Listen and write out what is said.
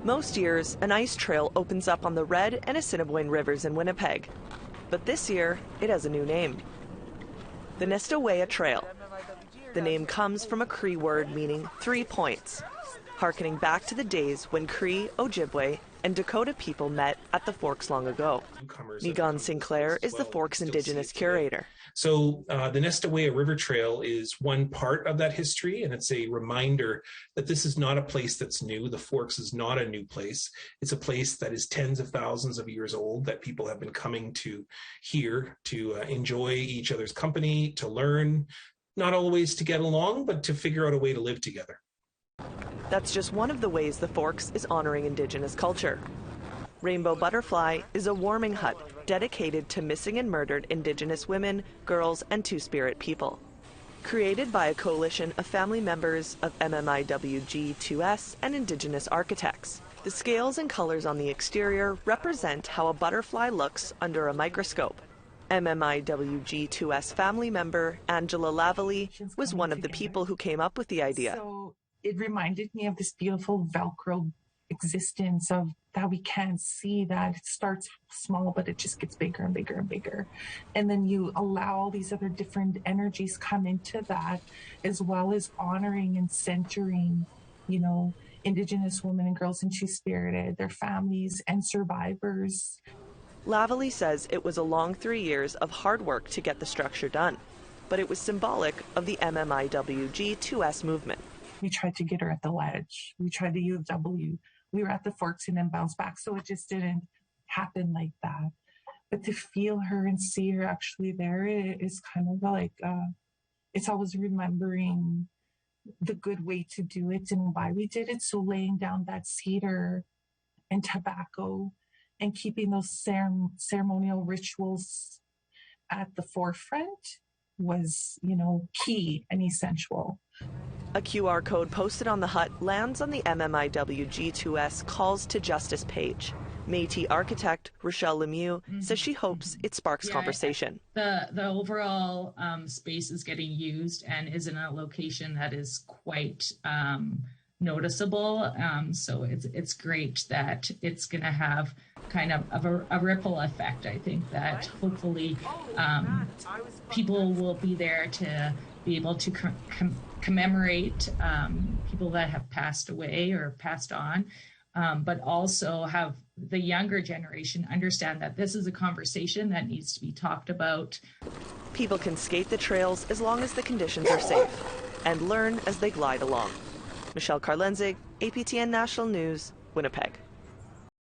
Most years, an ice trail opens up on the Red and Assiniboine rivers in Winnipeg. But this year, it has a new name. The Nestawaya Trail. The name comes from a Cree word meaning 3 points, harkening back to the days when Cree, Ojibway, and Dakota people met at the Forks long ago. Niigaan Sinclair is the Forks Indigenous curator. So the Nestaway River Trail is one part of that history, and it's a reminder that this is not a place that's new. The Forks is not a new place. It's a place that is tens of thousands of years old, that people have been coming to here to enjoy each other's company, to learn, not always to get along, but to figure out a way to live together. That's just one of the ways the Forks is honoring Indigenous culture. Rainbow Butterfly is a warming hut dedicated to missing and murdered Indigenous women, girls, and Two-Spirit people. Created by a coalition of family members of MMIWG2S and Indigenous architects, the scales and colors on the exterior represent how a butterfly looks under a microscope. MMIWG2S family member Angela Lavalee was one of the people who came up with the idea. So it reminded me of this beautiful Velcro existence of that we can't see, that it starts small but it just gets bigger and bigger and bigger, and then you allow all these other different energies come into that, as well as honoring and centering, you know, Indigenous women and girls and Two-Spirited, their families and survivors. Lavalee says it was a long 3 years of hard work to get the structure done, but it was symbolic of the MMIWG2S movement. We tried to get her at the ledge. We tried the UW. We were at the Forks and then bounced back. So it just didn't happen like that. But to feel her and see her actually there is kind of like, it's always remembering the good way to do it and why we did it. So laying down that cedar and tobacco and keeping those ceremonial rituals at the forefront was, you know, key and essential. A QR code posted on the hut lands on the MMIWG2S Calls to Justice page. Métis architect Rochelle Lemieux says she hopes it sparks conversation. The overall space is getting used and is in a location that is quite noticeable. So it's great that it's going to have kind of a ripple effect. I think that hopefully people will be there to be able to commemorate people that have passed away or passed on, but also have the younger generation understand that this is a conversation that needs to be talked about. People can skate the trails as long as the conditions are safe and learn as they glide along. Michelle Karlenzig, APTN National News, Winnipeg.